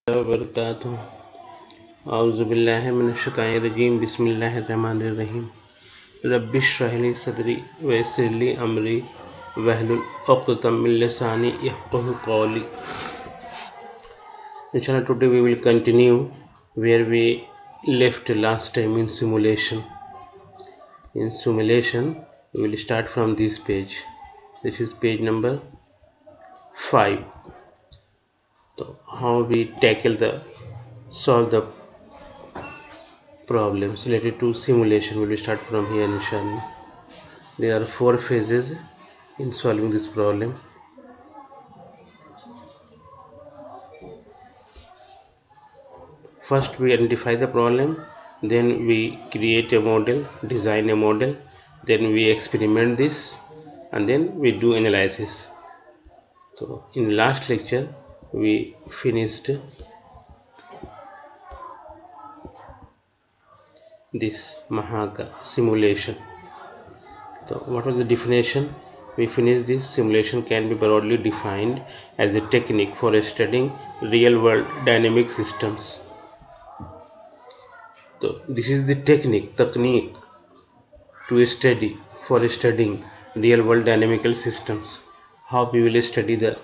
वबरकातुहू औज़ुबिल्लाहि मिनश्शैतानिर्रजीम बिस्मिल्लाहिर्रहमानिर्रहीम रब्बिश्रह ली सदरी वयस्सिर ली अमरी वहलुल उक़्दतम मिन लिसानी यफ़क़हू क़ौली। Inshallah, today we will continue where we left last time in simulation. In simulation, we will start from this page. This is page number 5. So how we solve the problems related to simulation. We will start from here, inshallah. There are 4 phases in solving this problem. First we identify the problem, then we create a model, design a model, then we experiment this, and then we do analysis. So in last lecture we finished this Mahaka simulation. So what was the definition? We finished this. Simulation can be broadly defined as a technique for studying real-world dynamic systems. So this is the technique to study for studying real-world dynamical systems. How we will study the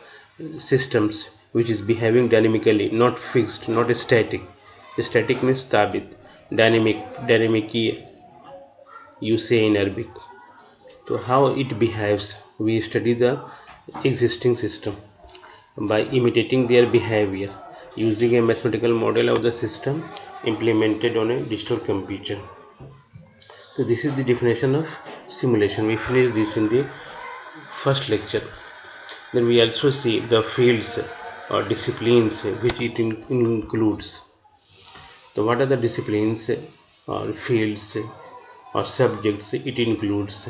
systems which is behaving dynamically, not fixed, not static. Static means thabit, dynamic you say in Arabic. So how it behaves, we study the existing system by imitating their behavior using a mathematical model of the system implemented on a digital computer. So this is the definition of simulation. We finished this in the first lecture. Then we also see the fields or disciplines which it includes. So what are the disciplines or fields or subjects it includes?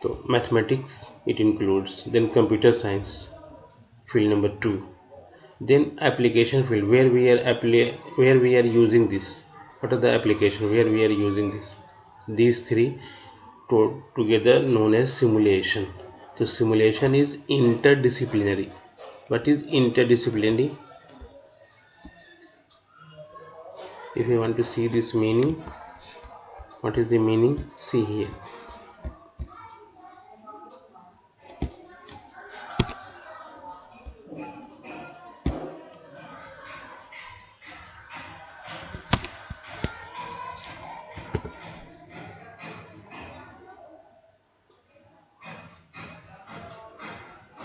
So mathematics it includes, then computer science, field number 2, then application field, where we are using this. What are the application where we are using this? These 3 together known as simulation. So simulation is interdisciplinary. What is interdisciplinary? If you want to see this meaning, what is the meaning? See here.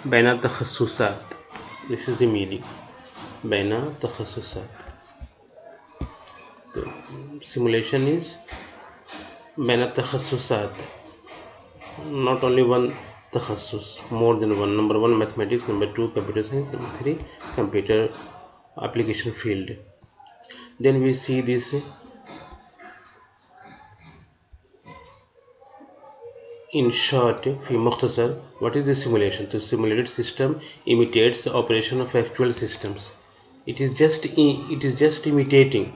बैना तखस्सुसात, this is the meaning. बैना तखस्सुसात. So simulation is बैना तखस्सुसात, not only one takhassus, more than one. Number 1 mathematics, number 2 computer science, number 3 computer application field. Then we see this in short, fi mukhtasar. What is the simulation? The simulated system imitates the operation of actual systems. It is just imitating.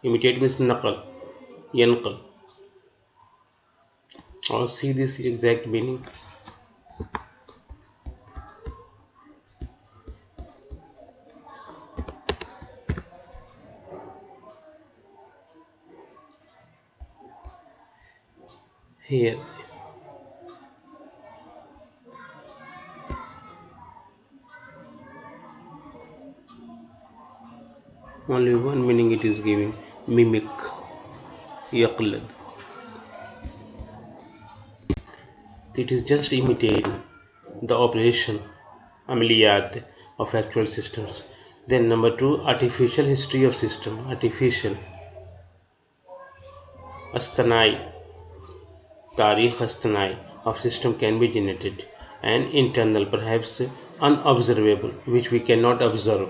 Imitate means naqal, yanqal. Or see this exact meaning. Here only one meaning it is giving: mimic, yaqlad. It is just imitating the operation amaliyat of actual systems. Then number 2, artificial history of system. Artificial astanai, tarikh astanai of system can be generated, and internal, perhaps unobservable, which we cannot observe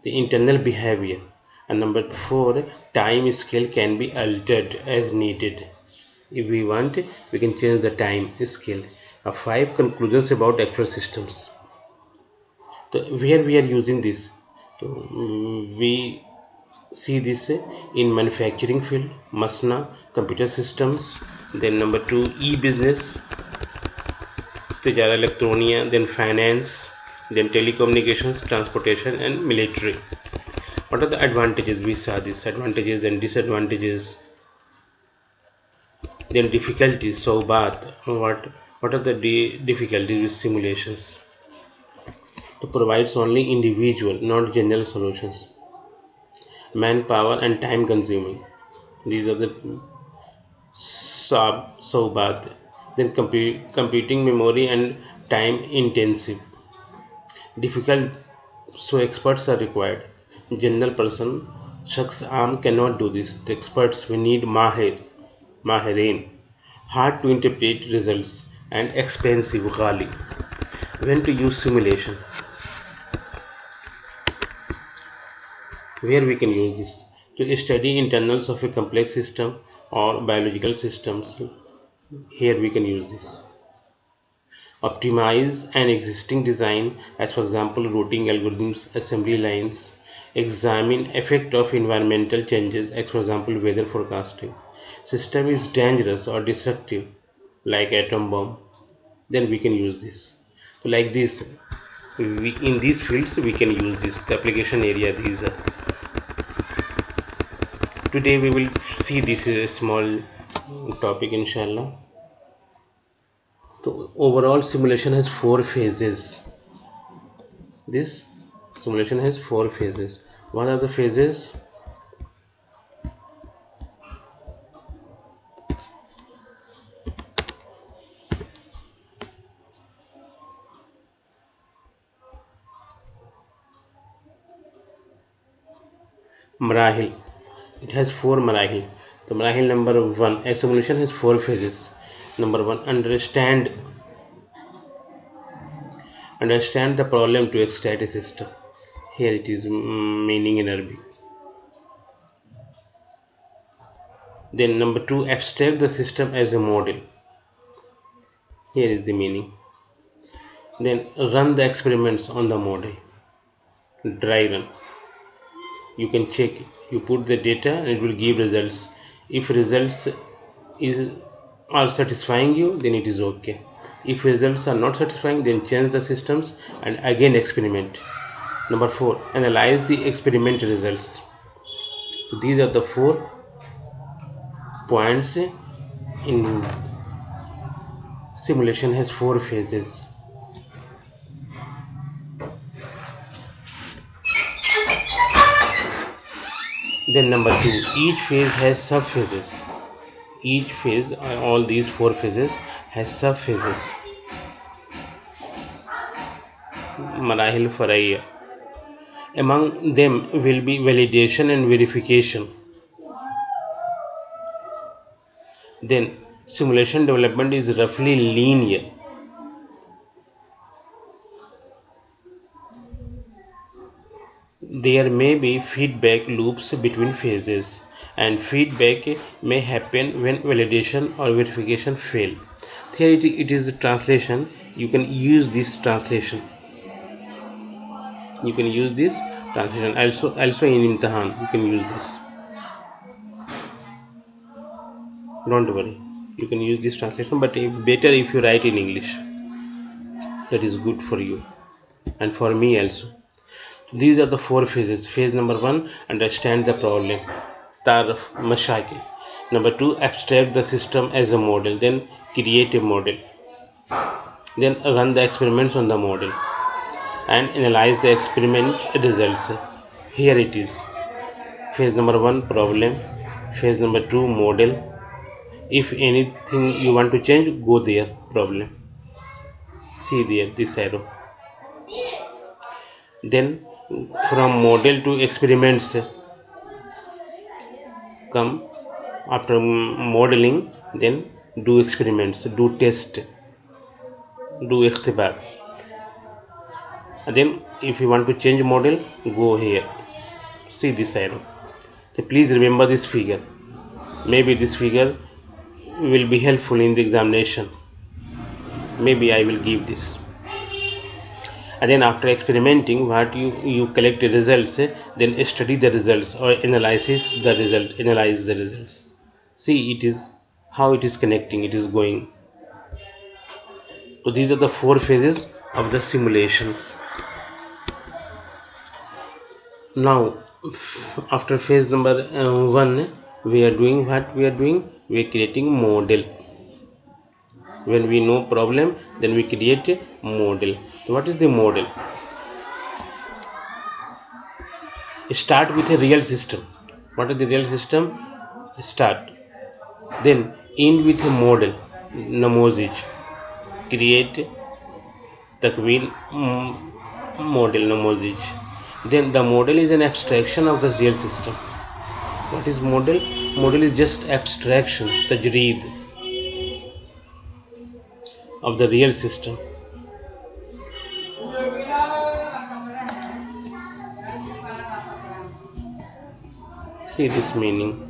the internal behavior. And number 4, time scale can be altered as needed. If we want, we can change the time scale. 5 conclusions about actual systems. So where we are using this? So we see this in manufacturing field, Masna, computer systems. Then number 2, e-business, Tijara Electronia, then finance, then telecommunications, transportation, and military. What are the advantages? We saw these advantages and disadvantages. Then difficulties. So, what are the difficulties with simulations? It provides only individual, not general solutions. Manpower and time consuming. These are the Sobat. Then computing memory and time intensive. Difficult, so experts are required. General person, शख्स आम cannot do this. The experts, we need माहिरीन. Hard to interpret results and expensive, ghali. When to use simulation? Where we can use this? To study internals of a complex system or biological systems. Here we can use this. Optimize an existing design, as for example routing algorithms, assembly lines. Examine effect of environmental changes, as for example weather forecasting. System is dangerous or destructive, like atom bomb, then we can use this. So like this, in these fields we can use this. The application area these are. Today we will see this small topic, inshallah. So overall simulation has 4 phases. This simulation has 4 phases. What are the phases? Marahil. It has 4 marahil. The marahil number 1. A simulation has 4 phases. Number 1. Understand the problem to extract a system. Here it is meaning in Arabic. Then number 2. Abstract the system as a model. Here is the meaning. Then run the experiments on the model. Dry run. You can check, you put the data and it will give results. If results are satisfying you, then it is okay. If results are not satisfying, then change the systems and again experiment. Number 4. Analyze the experiment results. These are the 4 points. In simulation has 4 phases. Then number 2, each phase has subphases. Each phase, all these 4 phases has subphases. Marahil Faraiya. Among them will be validation and verification. Then simulation development is roughly linear. There may be feedback loops between phases, and feedback may happen when validation or verification fail. Here it is a translation. You can use this translation. You can use this translation also in imtihan. You can use this. Don't worry. You can use this translation, but better if you write in English. That is good for you and for me also. These are the 4 phases. Phase number 1, understand the problem. Tarf mashakil. Number 2, abstract the system as a model. Then create a model. Then run the experiments on the model and analyze the experiment results. Here it is. Phase number 1, problem. Phase number 2, model. If anything you want to change, go there, problem. See there, this arrow. Then from model to experiments come. After modeling, then do experiments, do test, do ikhtibar. And then if you want to change model, go here. See this arrow. So please remember this figure. Maybe this figure will be helpful in the examination. Maybe I will give this. And then after experimenting, what you collect the results, then study the results or analyze the results. See, it is how it is connecting, it is going. So these are the 4 phases of the simulations. Now after phase number 1, we are doing what we are doing, we are creating model. When we know problem, then we create a model. So what is the model? Start with a real system. What is the real system? Start, then end with a model, namozij. Create takwin model, namozij. Then the model is an abstraction of the real system. What is model? Model is just abstraction, tajreed of the real system. See this meaning.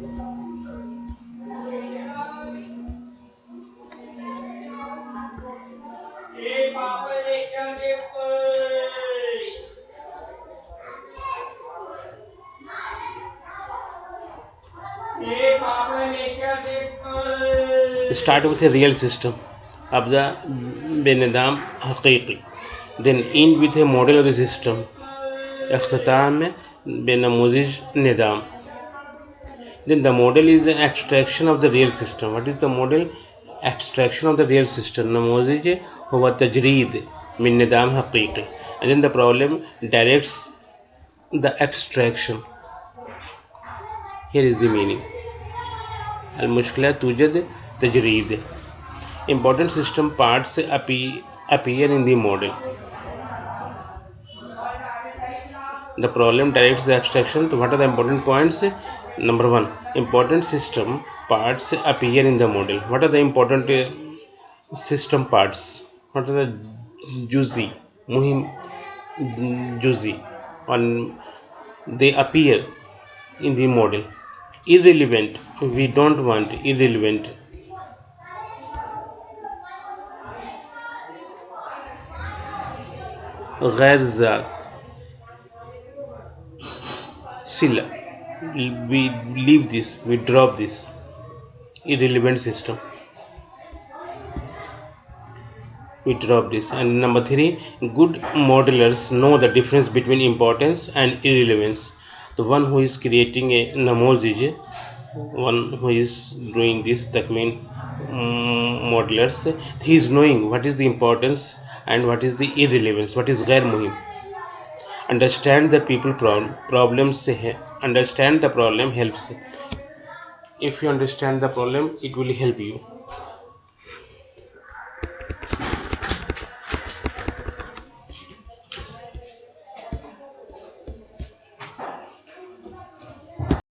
Start with a real system. Abda benidam haqiqi. Then end with a model of the system. اختتام بنموذج نظام. Then the model is an abstraction of the real system. What is the model? Abstraction of the real system. नमूज़िज हुआ तजरीद min निज़ाम हकीकी. And then the problem directs the abstraction. Here is the meaning. المشكلة توجد تجريد. Important system parts appear in the model. The problem directs the abstraction. So what are the important points? Number 1, important system parts appear in the model. What are the important system parts? What are the juzi, muhim juzi, and they appear in the model. Irrelevant, we don't want irrelevant. गैर ज़ात, sila, we leave this, we drop this irrelevant system, we drop this. And number 3, good modelers know the difference between importance and irrelevance. The one who is creating a namozij, one who is doing this, that means modelers, he is knowing what is the importance and what is the irrelevance, what is ghair muhim. Understand the people problems, understand the problem helps. If you understand the problem, it will help you.